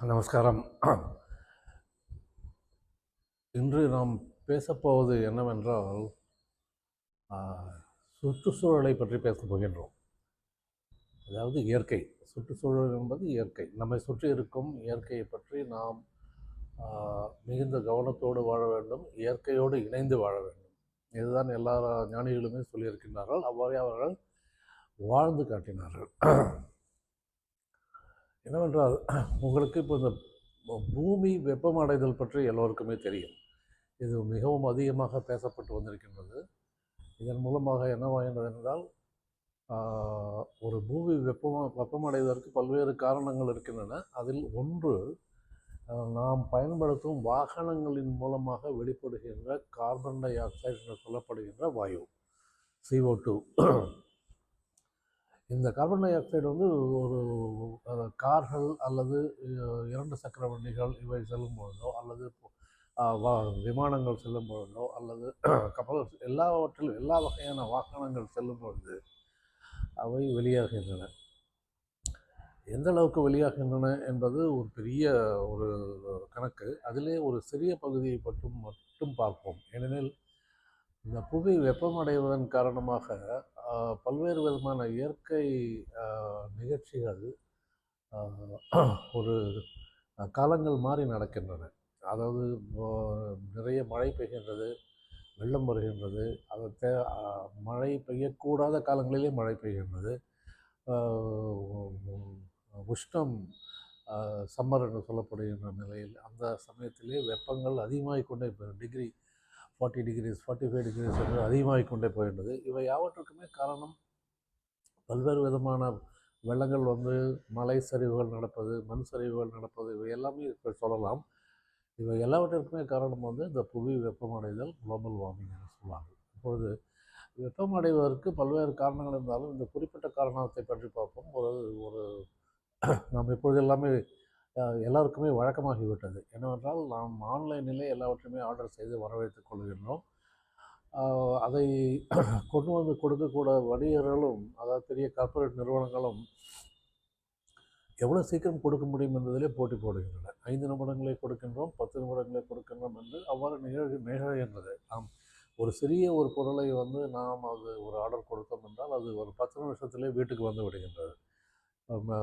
நமஸ்காரம். இன்று நாம் பேசப்போவது என்னவென்றால், ஆ, சுற்றுச்சூழலை பற்றி பேசப் போகின்றோம். அதாவது இயற்கை. சுற்றுச்சூழல் என்பது இயற்கை. நம்மை சுற்றி இருக்கும் இயற்கையை பற்றி நாம் மிகுந்த கவனத்தோடு வாழ வேண்டும், இயற்கையோடு இணைந்து வாழ வேண்டும். இதுதான் எல்லா ஞானிகளுமே சொல்லியிருக்கின்றார்கள். அவ்வாறே அவர்கள் வாழ்ந்து காட்டினார்கள். என்னவென்றால், உங்களுக்கு இப்போ இந்த பூமி வெப்பமடைதல் பற்றி எல்லோருக்குமே தெரியும். இது மிகவும் அதிகமாக பேசப்பட்டு வந்திருக்கின்றது. இதன் மூலமாக என்னவாகின்றது என்றால், ஒரு பூமி வெப்பமடைவதற்கு பல்வேறு காரணங்கள் இருக்கின்றன. அதில் ஒன்று, நாம் பயன்படுத்தும் வாகனங்களின் மூலமாக வெளிப்படுகின்ற கார்பன் டை ஆக்சைடு என்று சொல்லப்படுகின்ற வாயு, CO2. இந்த கார்பன் டை ஆக்சைடு வந்து ஒரு கார்கள் அல்லது 2 சக்கர வண்டிகள் இவை செல்லும் பொழுதோ, அல்லது விமானங்கள் செல்லும் பொழுதோ, அல்லது கப்பல், எல்லா வகையான வாகனங்கள் செல்லும் பொழுது அவை வெளியாகின்றன. எந்த அளவுக்கு வெளியாகின்றன என்பது ஒரு பெரிய ஒரு கணக்கு. அதிலே ஒரு சிறிய பகுதியை மட்டும் பார்ப்போம். ஏனெனில், இந்த புவி வெப்பமடைவதன் காரணமாக பல்வேறு விதமான இயற்கை நிகழ்ச்சிகள் ஒரு காலங்கள் மாறி நடக்கின்றன. அதாவது நிறைய மழை பெய்கின்றது, வெள்ளம் வருகின்றது, அது மழை பெய்யக்கூடாத காலங்களிலே மழை பெய்கின்றது. உஷ்ணம், சம்மர் என்று சொல்லப்படுகின்ற நிலையில் அந்த சமயத்திலே வெப்பங்கள் அதிகமாகிக் கொண்டே 40 டிகிரிஸ் 45 டிகிரிஸ் என்று அதிகமாகிக் கொண்டே போகின்றது. இவை யாவற்றுக்குமே காரணம் பல்வேறு விதமான வெள்ளங்கள் வந்து மலை சரிவுகள் நடப்பது, மண் சரிவுகள் நடப்பது, இவை எல்லாமே சொல்லலாம். இவை எல்லாவற்றிற்குமே காரணம் வந்து இந்த புவி வெப்பமடைதல், குளோபல் வார்மிங் என்று சொல்லுவாங்க. இப்பொழுது வெப்பமடைவதற்கு பல்வேறு காரணங்கள் இருந்தாலும் இந்த குறிப்பிட்ட காரணத்தை பற்றி பார்ப்போம். ஒரு நாம் இப்பொழுது எல்லாமே எல்லாருக்குமே வழக்கமாகிவிட்டது. என்னவென்றால், நாம் ஆன்லைனிலே எல்லாவற்றையுமே ஆர்டர் செய்து வரவேற்றுக் கொள்கின்றோம். அதை கொண்டு வந்து கொடுக்கக்கூட வணிகர்களும், அதாவது பெரிய கார்ப்பரேட் நிறுவனங்களும் எவ்வளோ சீக்கிரம் கொடுக்க முடியும் என்பதிலே போட்டி போடுகின்றன. 5 நிமிடங்களே கொடுக்கின்றோம், 10 நிமிடங்களே கொடுக்கின்றோம் என்று அவ்வாறு நிகழ்கின்றது. நாம் ஒரு சிறிய ஒரு பொருளை வந்து நாம் அது ஒரு ஆர்டர் கொடுத்தோம் என்றால் அது ஒரு 10 நிமிஷத்திலே வீட்டுக்கு வந்து விடுகின்றது.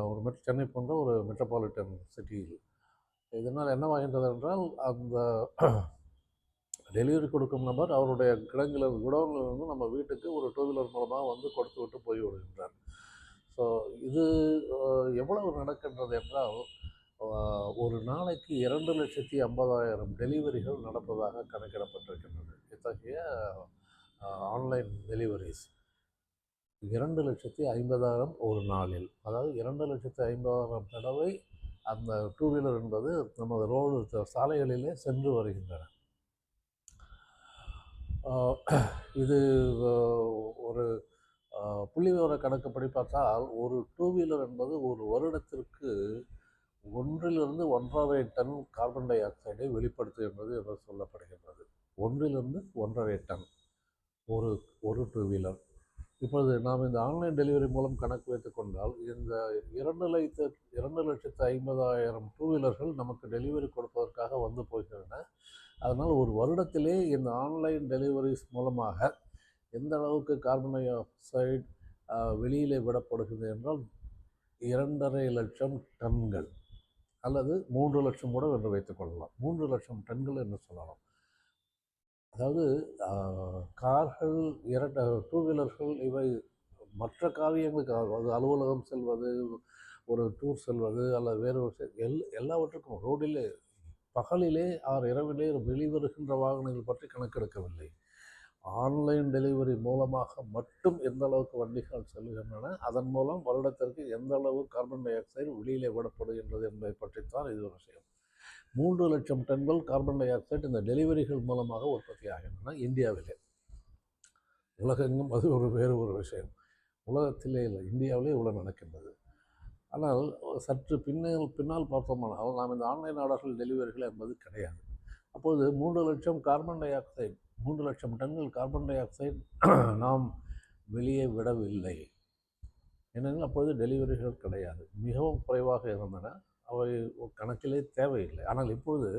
ஒரு சென்னை போன்ற ஒரு மெட்ரோபாலிட்டன் சிட்டியில். இதனால் என்னவாகின்றது என்றால், அந்த டெலிவரி கொடுக்கும் நபர் அவருடைய குடோனிலிருந்து நம்ம வீட்டுக்கு ஒரு 2 வீலர் மூலமாக வந்து கொடுத்து விட்டு போய் விடுகின்றார். ஸோ இது எவ்வளவு நடக்கின்றது என்றால், ஒரு நாளைக்கு 2,50,000 டெலிவரிகள் நடப்பதாக கணக்கிடப்பட்டிருக்கின்றது. இத்தகைய ஆன்லைன் டெலிவரிஸ் 2,50,000 ஒரு நாளில். அதாவது 2,50,000 தடவை அந்த 2 வீலர் என்பது நமது ரோடு சாலைகளிலே சென்று வருகின்றன. இது ஒரு புள்ளிவிவர கணக்குப்படி பார்த்தால், ஒரு 2 வீலர் என்பது ஒரு வருடத்திற்கு 1 to 1.5 டன் கார்பன் டை ஆக்சைடை வெளிப்படுத்துகின்றது என்று சொல்லப்படுகின்றது. 1 to 1.5 டன் ஒரு 2 வீலர். இப்பொழுது நாம் இந்த ஆன்லைன் டெலிவரி மூலம் கணக்கு வைத்துக் கொண்டால், இந்த 2,50,000 டூ வீலர்கள் நமக்கு டெலிவரி கொடுப்பதற்காக வந்து போகின்றன. அதனால் ஒரு வருடத்திலே இந்த ஆன்லைன் டெலிவரிஸ் மூலமாக எந்த அளவுக்கு கார்பன் டை ஆக்சைடு வெளியிலே விடப்படுகிறது என்றால் 2.5 லட்சம் டன்கள், அல்லது 3 லட்சம் கூட என்று வைத்துக் கொள்ளலாம். 3 லட்சம் டன்கள் என்று சொல்லலாம். அதாவது கார்கள், 2 வீலர்கள் இவை மற்ற காரியங்களுக்கு, அதாவது அலுவலகம் செல்வது, ஒரு டூர் செல்வது, அல்லது வேறு எல்லாவற்றுக்கும் ரோடிலே பகலிலே இரவிலே வெளிவருகின்ற வாகனங்கள் பற்றி கணக்கெடுக்கவில்லை. ஆன்லைன் டெலிவரி மூலமாக மட்டும் எந்த அளவுக்கு வண்டிகள் செல்கின்றன, அதன் மூலம் வருடத்திற்கு எந்த அளவு கார்பன் டை ஆக்சைடு வெளியிலே விடப்படுகின்றது என்பதை பற்றித்தான் இது ஒரு விஷயம். 3 லட்சம் டன்கள் கார்பன் டை ஆக்சைடு இந்த டெலிவரிகள் மூலமாக உற்பத்தி ஆகின்றன இந்தியாவிலே. உலகெங்கும் அது வேறு ஒரு விஷயம். உலகத்திலே இல்லை, இந்தியாவிலே இவ்வளோ நடக்கின்றது. ஆனால் சற்று பின்னால் பார்த்தோமானால், நாம் இந்த ஆன்லைன் ஆர்டர்கள் டெலிவரிகள் என்பது கிடையாது. அப்போது 3 லட்சம் கார்பன் டை ஆக்சைடு, 3 லட்சம் டன்கள் கார்பன் டை ஆக்சைடு நாம் வெளியே விடவில்லை. ஏனெனில் அப்பொழுது டெலிவரிகள் கிடையாது, மிகவும் குறைவாக இருந்தன. அவை கணக்கிலே தேவையில்லை. ஆனால் இப்பொழுது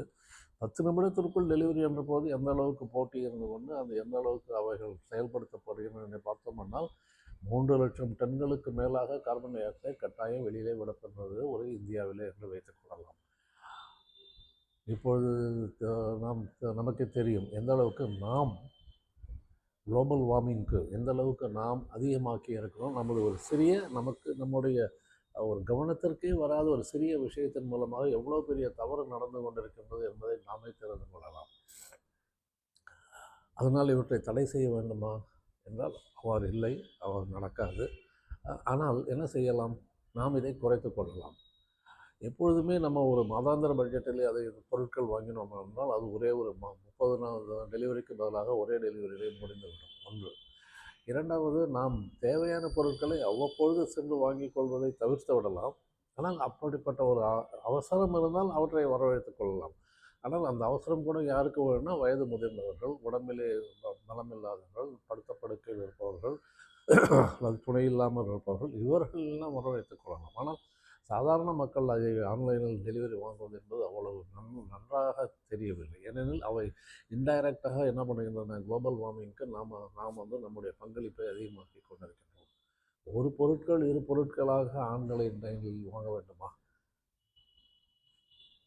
10 நிமிடத்திற்குள் டெலிவரி என்ற போது எந்த அளவுக்கு போட்டி இருந்து கொண்டு அந்த எந்த அளவுக்கு அவைகள் செயல்படுத்தப்படுகின்றன பார்த்தோம்னால் 3,00,000 டன்களுக்கு மேலாக கார்பன் டை ஆக்சைடு கட்டாயம் வெளியிலே விடப்படுறது ஒரு இந்தியாவிலே என்று வைத்துக் கொள்ளலாம். இப்பொழுது நமக்கு தெரியும் எந்த அளவுக்கு நாம் குளோபல் வார்மிங்க்கு எந்த அளவுக்கு நாம் அதிகமாக்கி இருக்கிறோம். ஒரு சிறிய நம்முடைய ஒரு கவனத்திற்கே வராத ஒரு சிறிய விஷயத்தின் மூலமாக எவ்வளோ பெரிய தவறு நடந்து கொண்டிருக்கின்றது என்பதை நாமே தெரிந்து கொள்ளலாம். அதனால் இவற்றை தடை செய்ய வேண்டுமா என்றால் அவ்வாறு இல்லை, அவ்வாறு நடக்காது. ஆனால் என்ன செய்யலாம்? நாம் இதை குறைத்து கொள்ளலாம். எப்பொழுதுமே நம்ம ஒரு மாதாந்திர பட்ஜெட்டிலே அதை பொருட்கள் வாங்கினோம் என்றால் அது ஒரே ஒரு 30 நாள் டெலிவரிக்கு பதிலாக ஒரே டெலிவரியிலே முடிந்துவிடும். ஒன்று. இரண்டாவது, நாம் தேவையான பொருட்களை அவ்வப்பொழுது சென்று வாங்கிக் கொள்வதை தவிர்த்து விடலாம். ஆனால் அப்படிப்பட்ட ஒரு அவசரம் இருந்தால் அவற்றை வரவழைத்துக் கொள்ளலாம். ஆனால் அந்த அவசரம் கூட யாருக்கு வேணும்னா வயது முதிர்ந்தவர்கள், உடம்பிலே நலமில்லாதவர்கள், படுத்த படுக்கையில் இருப்பவர்கள், அது துணை இல்லாமல் இருப்பவர்கள், இவர்களெல்லாம் வரவழைத்துக் கொள்ளலாம். ஆனால் சாதாரண மக்கள் அதை ஆன்லைனில் டெலிவரி வாங்குவது என்பது அவ்வளவு நன்றாக தெரியவில்லை. ஏனெனில் அவை இன்டைரக்டாக என்ன பண்ணுகின்றன, குளோபல் வார்மிங்க்கு நாம் நம்முடைய பங்களிப்பை அதிகமாக்கி கொண்டிருக்கின்றோம். ஒரு பொருட்கள் இரு பொருட்களாக ஆன்லைனில் வாங்க வேண்டுமா?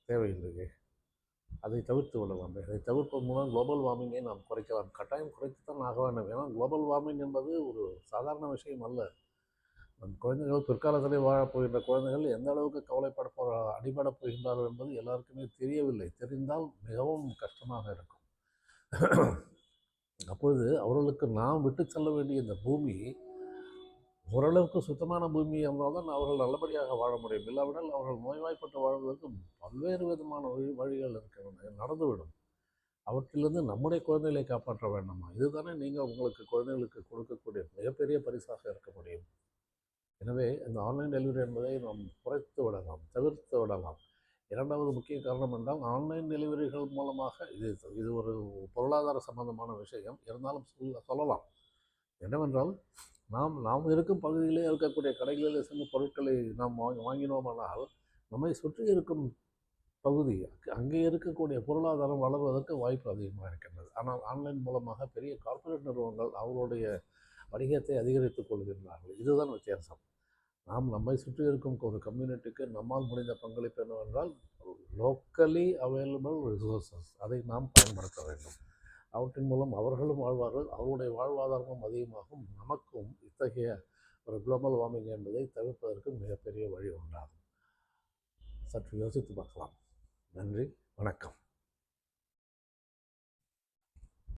தேவையில்லையே. அதை தவிர்த்து விடலாம். இதை தவிர்ப்பதன் மூலம் குளோபல் வார்மிங்கை நாம் குறைக்கலாம். கட்டாயம் குறைத்துத்தான் ஆக வேண்டும். ஏன்னா குளோபல் வார்மிங் என்பது ஒரு சாதாரண விஷயம் அல்ல. நம் குழந்தைகள் பிற்காலத்திலே வாழப்போகின்ற குழந்தைகள் எந்த அளவுக்கு அடிபடப் போகின்றார்கள் என்பது எல்லாருக்குமே தெரியவில்லை. தெரிந்தால் மிகவும் கஷ்டமாக இருக்கும். அப்பொழுது அவர்களுக்கு நாம் விட்டு செல்ல வேண்டிய இந்த பூமி ஓரளவுக்கு சுத்தமான பூமி இருந்தால்தான் அவர்கள் நல்லபடியாக வாழ முடியும். இல்லாவிட்டால் அவர்கள் நோய்வாய்ப்பட்டு வாழ்வதற்கு பல்வேறு விதமான வழிகள் இருக்கின்றன, நடந்துவிடும். அவற்றிலிருந்து நம்முடைய குழந்தைகளை காப்பாற்ற வேண்டாமா? இதுதானே நீங்கள் உங்களுக்கு குழந்தைகளுக்கு கொடுக்கக்கூடிய மிகப்பெரிய பரிசாக இருக்க முடியும். எனவே இந்த ஆன்லைன் டெலிவரி என்பதை நாம் குறைத்து விடலாம், தவிர்த்து விடலாம். இரண்டாவது முக்கிய காரணம் என்றால் ஆன்லைன் டெலிவரிகள் மூலமாக இது ஒரு பொருளாதார சம்பந்தமான விஷயம். இருந்தாலும் சொல்லலாம் என்னவென்றால் நாம் இருக்கும் பகுதியிலே இருக்கக்கூடிய கடைகளில் சென்று பொருட்களை நாம் வாங்கினோமானால் நம்மை சுற்றி இருக்கும் பகுதி அங்கே இருக்கக்கூடிய பொருளாதாரம் வளர்வதற்கு வாய்ப்பு அதிகமாக இருக்கின்றது. ஆனால் ஆன்லைன் மூலமாக பெரிய கார்ப்பரேட் நிறுவனங்கள் அவர்களுடைய வணிகத்தை அதிகரித்துக் கொள்கின்றார்கள். இதுதான் வித்தியாசம். நாம் நம்மை சுற்றி இருக்கும் ஒரு கம்யூனிட்டிக்கு நம்மால் முடிந்த பங்களிப்பு என்னவென்றால் லோக்கலி அவைலபிள் ரிசோர்ஸஸ் அதை நாம் பயன்படுத்த வேண்டும். அவற்றின் மூலம் அவர்களும் வாழ்வார்கள், அவருடைய வாழ்வாதாரமும் அதிகமாகும். நமக்கும் இத்தகைய ஒரு குளோபல் வார்மிங் என்பதை தவிர்ப்பதற்கு மிகப்பெரிய வழி உண்டாகும். சற்று யோசித்து பார்க்கலாம். நன்றி, வணக்கம்.